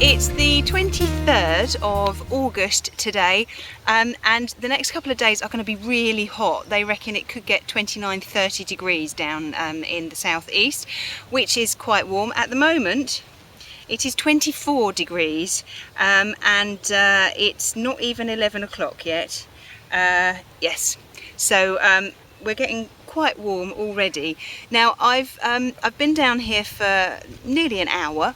It's the 23rd of August today, and the next couple of days are going to be really hot. They reckon it could get 29-30 degrees down in the southeast, which is quite warm. At the moment it is 24 degrees and it's not even 11 o'clock yet. Yes, so we're getting quite warm already. Now I've been down here for nearly an hour.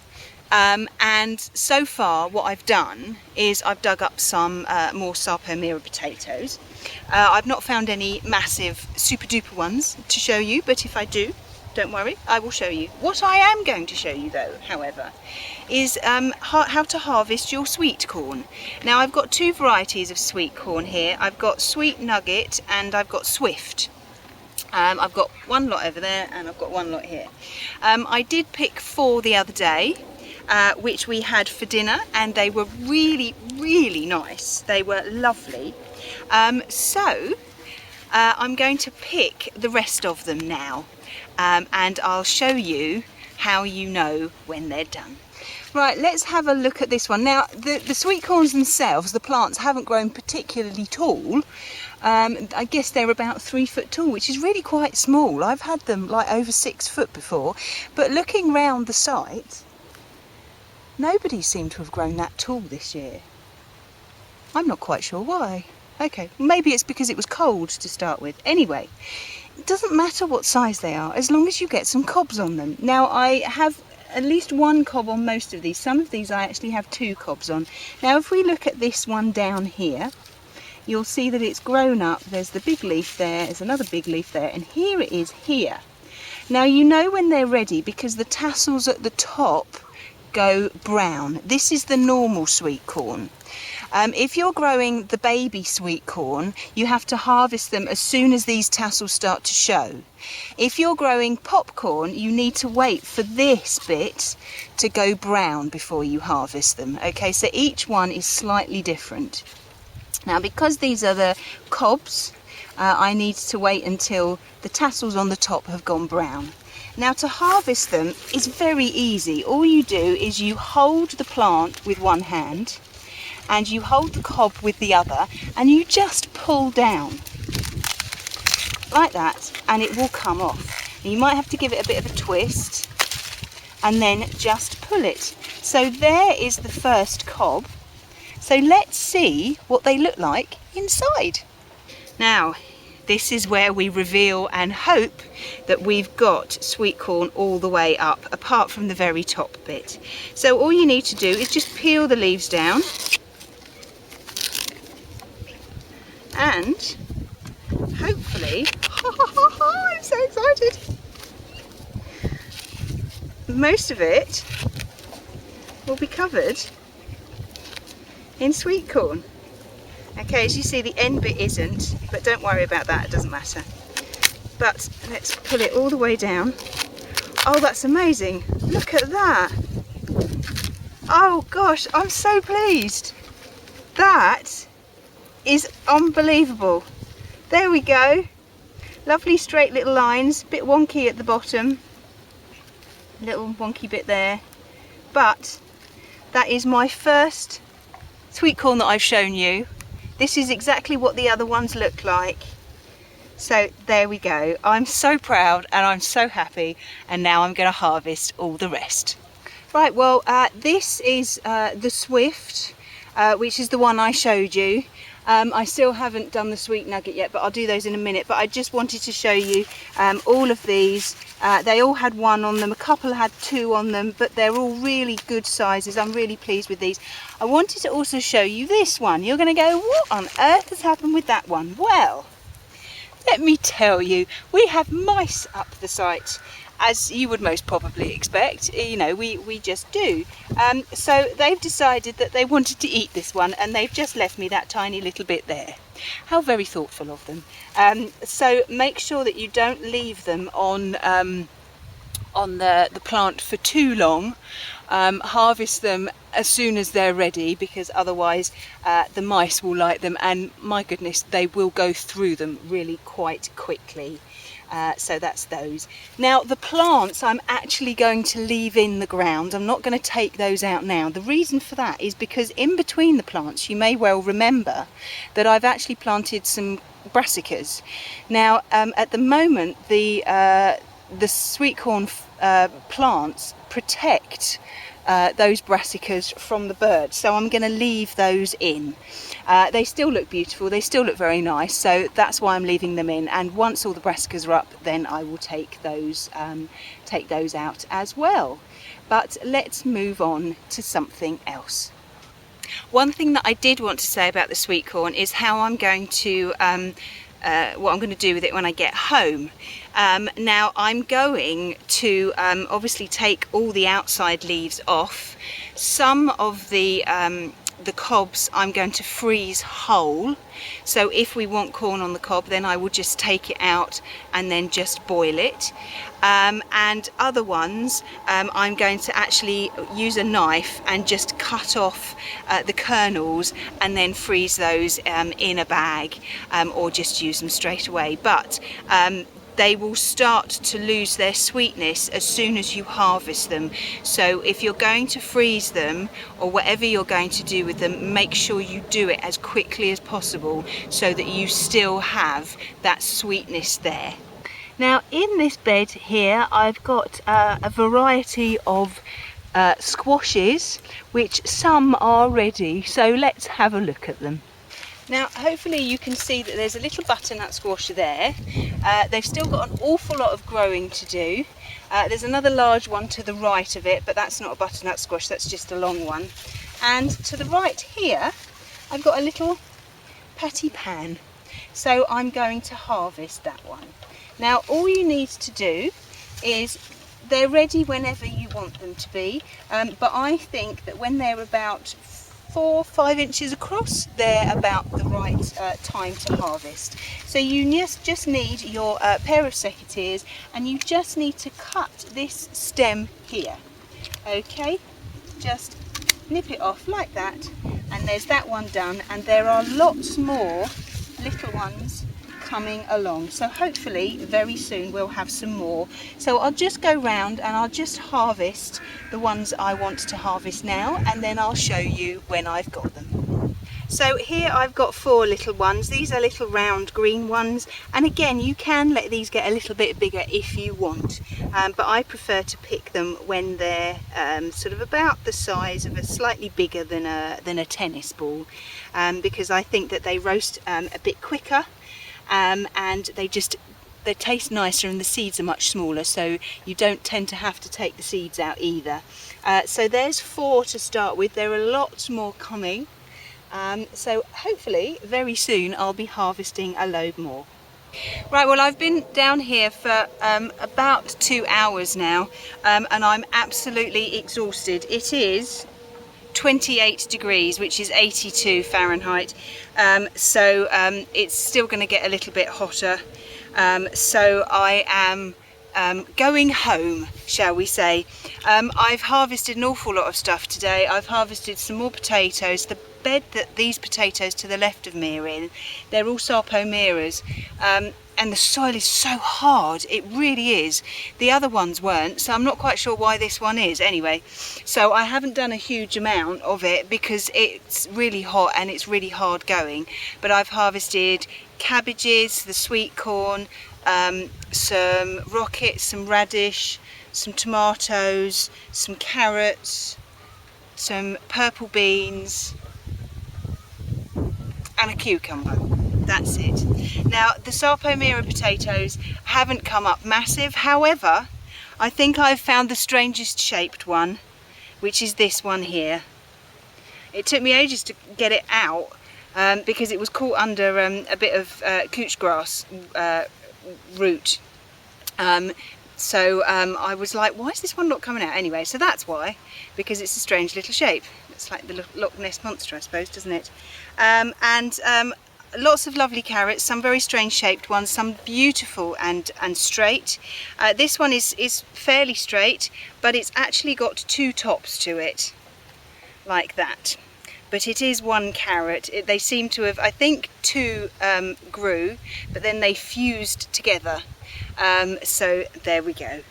And so far what I've done is I've dug up some more Sarpomera potatoes. I've not found any massive super duper ones to show you, but if I do, don't worry, I will show you. What I am going to show you though, however, is how to harvest your sweet corn. Now I've got two varieties of sweet corn here. I've got Sweet Nugget and I've got Swift. I've got one lot over there and I've got one lot here. I did pick 4 the other day. Which we had for dinner, and they were really nice. They were lovely. So I'm going to pick the rest of them now, and I'll show you how you know when they're done. Right, let's have a look at this one. Now the sweet corns themselves, the plants, haven't grown particularly tall. I guess they're about 3 foot tall, which is really quite small. I've had them like over 6 foot before, but looking round the site, nobody seemed to have grown that tall this year. I'm not quite sure why. Okay, maybe it's because it was cold to start with. Anyway, it doesn't matter what size they are, as long as you get some cobs on them. Now I have at least 1 cob on most of these. Some of these I actually have 2 cobs on. Now if we look at this one down here, you'll see that it's grown up. There's the big leaf there, there's another big leaf there, and here it is here. Now you know when they're ready because the tassels at the top go brown. This is the normal sweet corn. If you're growing the baby sweet corn, you have to harvest them as soon as these tassels start to show. If you're growing popcorn, you need to wait for this bit to go brown before you harvest them. Okay, so each one is slightly different. Now because these are the cobs, I need to wait until the tassels on the top have gone brown. Now to harvest them is very easy. All you do is you hold the plant with one hand and you hold the cob with the other, and you just pull down like that and it will come off. And you might have to give it a bit of a twist and then just pull it. So there is the first cob. So let's see what they look like inside. Now this is where we reveal and hope that we've got sweet corn all the way up, apart from the very top bit. So all you need to do is just peel the leaves down and hopefully, I'm so excited, most of it will be covered in sweet corn. Okay, as you see the end bit isn't, but don't worry about that, it doesn't matter. But let's pull it all the way down. Oh, that's amazing. Look at that. Oh gosh, I'm so pleased. That is unbelievable. There we go. Lovely straight little lines, bit wonky at the bottom. Little wonky bit there. But that is my first sweet corn that I've shown you. This is exactly what the other ones look like. So there we go. I'm so proud and I'm so happy, and now I'm going to harvest all the rest. Right, well this is the Swift, which is the one I showed you. I still haven't done the Sweet Nugget yet, but I'll do those in a minute. But I just wanted to show you all of these. They all had 1 on them, a couple had 2 on them, but they're all really good sizes. I'm really pleased with these. I wanted to also show you this one. You're going to go, what on earth has happened with that one? Well, let me tell you, we have mice up the site, as you would most probably expect. You know, we just do. So they've decided that they wanted to eat this one, and they've just left me that tiny little bit there. How very thoughtful of them. So make sure that you don't leave them on on the plant for too long. Harvest them as soon as they're ready, because otherwise the mice will like them, and my goodness, they will go through them really quite quickly. So that's those. Now the plants I'm actually going to leave in the ground. I'm not going to take those out now. The reason for that is because in between the plants, you may well remember that I've actually planted some brassicas. Now at the moment the sweetcorn plants protect those brassicas from the birds, so I'm going to leave those in. They still look beautiful, they still look very nice, so that's why I'm leaving them in, and once all the brassicas are up, then I will take those out as well. But let's move on to something else. One thing that I did want to say about the sweetcorn is how I'm going to what I'm going to do with it when I get home. Now I'm going to obviously take all the outside leaves off. Some of the cobs I'm going to freeze whole, so if we want corn on the cob, then I will just take it out and then just boil it. And other ones I'm going to actually use a knife and just cut off the kernels and then freeze those in a bag, or just use them straight away. But they will start to lose their sweetness as soon as you harvest them. So if you're going to freeze them, or whatever you're going to do with them, make sure you do it as quickly as possible so that you still have that sweetness there. Now in this bed here I've got a variety of squashes, which some are ready, so let's have a look at them. Now hopefully you can see that there's a little butternut squash there. They've still got an awful lot of growing to do. There's another large one to the right of it, but that's not a butternut squash, that's just a long one. And to the right here I've got a little patty pan, so I'm going to harvest that one. Now all you need to do is, they're ready whenever you want them to be, but I think that when they're about 4 or 5 inches across, they're about the right time to harvest. So you just need your pair of secateurs, and you just need to cut this stem here. Okay, just nip it off like that, and there's that one done, and there are lots more little ones coming along, so hopefully very soon we'll have some more. So I'll just go round and I'll just harvest the ones I want to harvest now, and then I'll show you when I've got them. So here I've got 4 little ones. These are little round green ones, and again you can let these get a little bit bigger if you want, but I prefer to pick them when they're sort of about the size of slightly bigger than a tennis ball, because I think that they roast a bit quicker. And they taste nicer, and the seeds are much smaller, so you don't tend to have to take the seeds out either. So there's 4 to start with. There are lots more coming, so hopefully very soon I'll be harvesting a load more. Right, well I've been down here for about 2 hours now, and I'm absolutely exhausted. It is 28 degrees, which is 82 Fahrenheit, so it's still going to get a little bit hotter, so I am going home, shall we say. I've harvested an awful lot of stuff today. I've harvested some more potatoes. The bed that these potatoes to the left of me are in, they're all sarpomeras, and the soil is so hard, it really is. The other ones weren't, so I'm not quite sure why this one is anyway. So I haven't done a huge amount of it because it's really hot and it's really hard going. But I've harvested cabbages, the sweet corn, some rockets, some radish, some tomatoes, some carrots, some purple beans, and a cucumber. That's it. Now the sarpomera potatoes haven't come up massive, however I think I've found the strangest shaped one, which is this one here. It took me ages to get it out because it was caught under a bit of couch grass root, so I was like, why is this one not coming out? Anyway, so that's why, because it's a strange little shape. It's like the Loch Ness Monster, I suppose, doesn't it? And lots of lovely carrots, some very strange shaped ones, some beautiful and straight. This one is fairly straight, but it's actually got two tops to it, like that. But it is one carrot. They seem to have, I think two grew, but then they fused together. So there we go.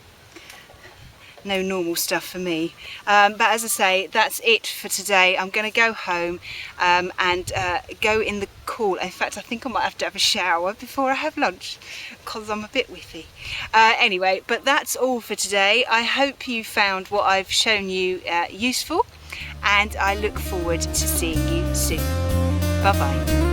No normal stuff for me. But as I say, that's it for today. I'm going to go home and go in the cool. In fact, I think I might have to have a shower before I have lunch because I'm a bit whiffy. Anyway, but that's all for today. I hope you found what I've shown you useful, and I look forward to seeing you soon. Bye bye.